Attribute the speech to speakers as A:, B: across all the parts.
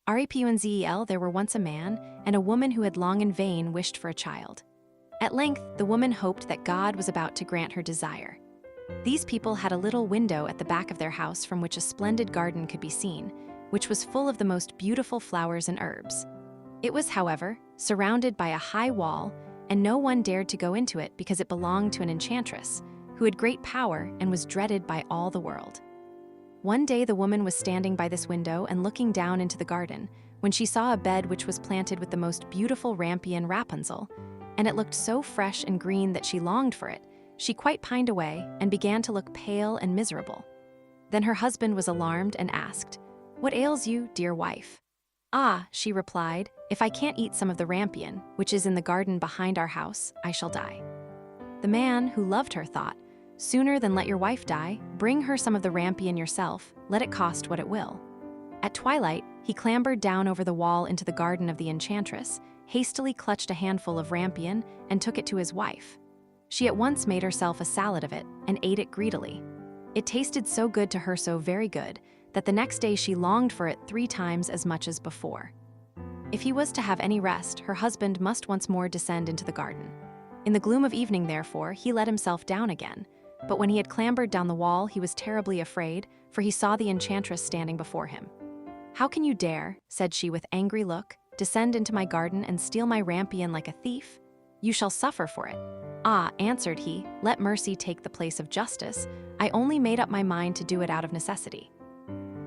A: Rapunzel, there were once a man and a woman who had long in vain wished for a child. At length, the woman hoped that God was about to grant her desire. These people had a little window at the back of their house from which a splendid garden could be seen, which was full of the most beautiful flowers and herbs. It was, however, surrounded by a high wall, and no one dared to go into it because it belonged to an enchantress, who had great power and was dreaded by all the world. One day the woman was standing by this window and looking down into the garden when she saw a bed which was planted with the most beautiful rampion Rapunzel, and it looked so fresh and green that she longed for it. She quite pined away and began to look pale and miserable. Then her husband was alarmed and asked, "What ails you, dear wife?" "Ah," she replied, "if I can't eat some of the rampion, which is in the garden behind our house, I shall die." The man, who loved her, thought, "Sooner than let your wife die, bring her some of the rampion yourself, let it cost what it will." At twilight, he clambered down over the wall into the garden of the enchantress, hastily clutched a handful of rampion, and took it to his wife. She at once made herself a salad of it and ate it greedily. It tasted so good to her, so very good, that the next day she longed for it 3 times as much as before. If he was to have any rest, her husband must once more descend into the garden. In the gloom of evening, therefore, he let himself down again. But when he had clambered down the wall, he was terribly afraid, for he saw the enchantress standing before him. "How can you dare," said she with angry look, "descend into my garden and steal my rampion like a thief? You shall suffer for it." "Ah," answered he, "let mercy take the place of justice. I only made up my mind to do it out of necessity.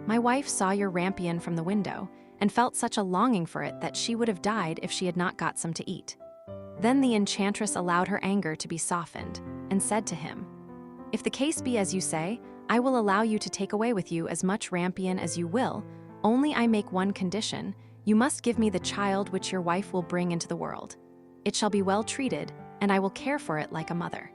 A: My wife saw your rampion from the window and felt such a longing for it that she would have died if she had not got some to eat." Then the enchantress allowed her anger to be softened and said to him, "If the case be as you say, I will allow you to take away with you as much rampion as you will, only I make one condition: you must give me the child which your wife will bring into the world. It shall be well treated, and I will care for it like a mother."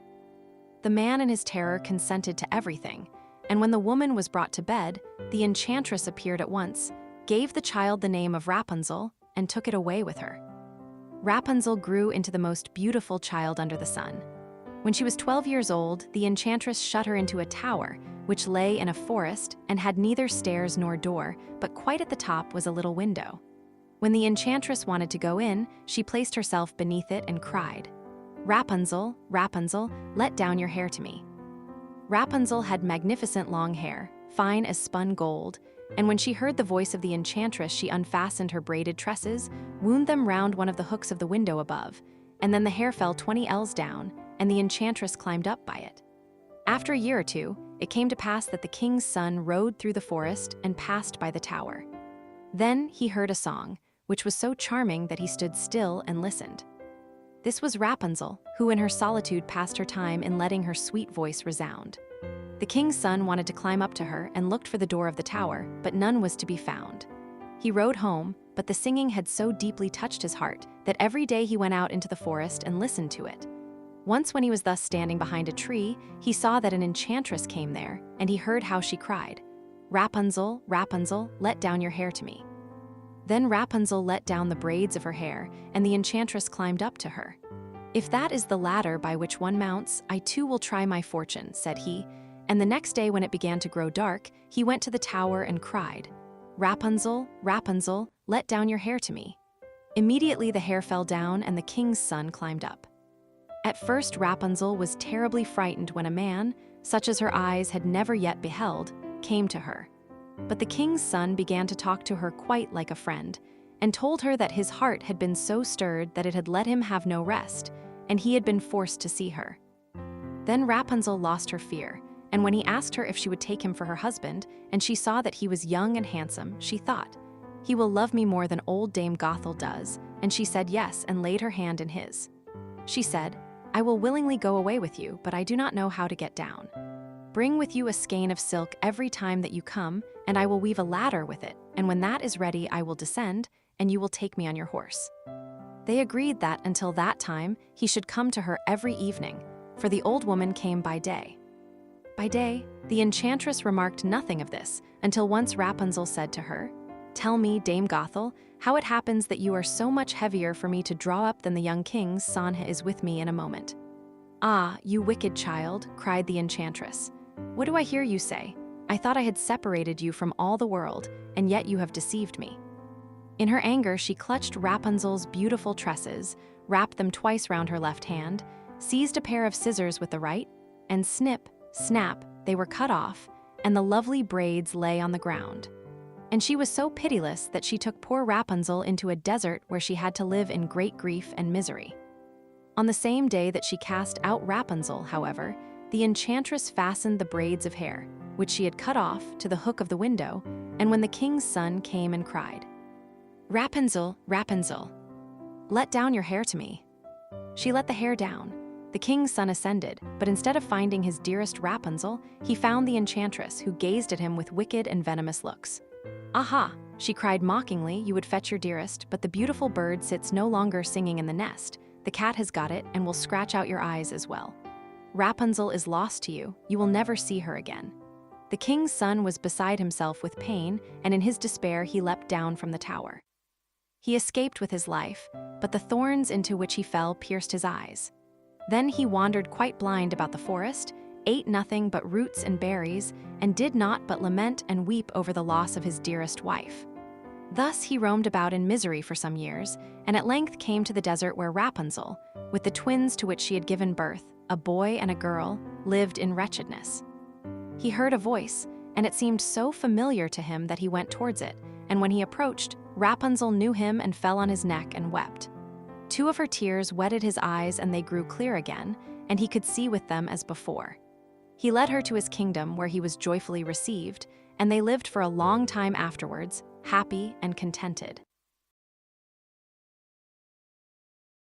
A: The man in his terror consented to everything, and when the woman was brought to bed, the enchantress appeared at once, gave the child the name of Rapunzel, and took it away with her. Rapunzel grew into the most beautiful child under the sun. When she was 12 years old, the enchantress shut her into a tower, which lay in a forest and had neither stairs nor door, but quite at the top was a little window. When the enchantress wanted to go in, she placed herself beneath it and cried, "Rapunzel, Rapunzel, let down your hair to me." Rapunzel had magnificent long hair, fine as spun gold, and when she heard the voice of the enchantress, she unfastened her braided tresses, wound them round one of the hooks of the window above, and then the hair fell 20 ells down, and the enchantress climbed up by it. After a year or two, it came to pass that the king's son rode through the forest and passed by the tower. Then he heard a song, which was so charming that he stood still and listened. This was Rapunzel, who in her solitude passed her time in letting her sweet voice resound. The king's son wanted to climb up to her and looked for the door of the tower, but none was to be found. He rode home, but the singing had so deeply touched his heart that every day he went out into the forest and listened to it. Once when he was thus standing behind a tree, he saw that an enchantress came there, and he heard how she cried, "Rapunzel, Rapunzel, let down your hair to me." Then Rapunzel let down the braids of her hair, and the enchantress climbed up to her. "If that is the ladder by which one mounts, I too will try my fortune," said he, and the next day when it began to grow dark, he went to the tower and cried, "Rapunzel, Rapunzel, let down your hair to me." Immediately the hair fell down and the king's son climbed up. At first Rapunzel was terribly frightened when a man, such as her eyes had never yet beheld, came to her. But the king's son began to talk to her quite like a friend, and told her that his heart had been so stirred that it had let him have no rest, and he had been forced to see her. Then Rapunzel lost her fear, and when he asked her if she would take him for her husband, and she saw that he was young and handsome, she thought, "He will love me more than old Dame Gothel does," and she said yes and laid her hand in his. She said, "I will willingly go away with you, but I do not know how to get down. Bring with you a skein of silk every time that you come, and I will weave a ladder with it, and when that is ready I will descend, and you will take me on your horse." They agreed that until that time he should come to her every evening, for the old woman came by day. By day, the enchantress remarked nothing of this, until once Rapunzel said to her, "Tell me, Dame Gothel, how it happens that you are so much heavier for me to draw up than the young king's son is with me in a moment." "Ah, you wicked child," cried the enchantress. "What do I hear you say? I thought I had separated you from all the world, and yet you have deceived me." In her anger, she clutched Rapunzel's beautiful tresses, wrapped them twice round her left hand, seized a pair of scissors with the right, and snip, snap, they were cut off, and the lovely braids lay on the ground. And she was so pitiless that she took poor Rapunzel into a desert where she had to live in great grief and misery. On the same day that she cast out Rapunzel, however, the enchantress fastened the braids of hair, which she had cut off, to the hook of the window, and when the king's son came and cried, "Rapunzel, Rapunzel, let down your hair to me." She let the hair down. The king's son ascended, but instead of finding his dearest Rapunzel, he found the enchantress, who gazed at him with wicked and venomous looks. "Aha!" she cried mockingly, "you would fetch your dearest, but the beautiful bird sits no longer singing in the nest. The cat has got it and will scratch out your eyes as well. Rapunzel is lost to you. You will never see her again." The king's son was beside himself with pain, and in his despair he leapt down from the tower. He escaped with his life, but the thorns into which he fell pierced his eyes. Then he wandered quite blind about the forest, ate nothing but roots and berries, and did not but lament and weep over the loss of his dearest wife. Thus he roamed about in misery for some years, and at length came to the desert where Rapunzel, with the twins to which she had given birth, a boy and a girl, lived in wretchedness. He heard a voice, and it seemed so familiar to him that he went towards it, and when he approached, Rapunzel knew him and fell on his neck and wept. 2 of her tears wetted his eyes and they grew clear again, and he could see with them as before. He led her to his kingdom where he was joyfully received, and they lived for a long time afterwards, happy and contented.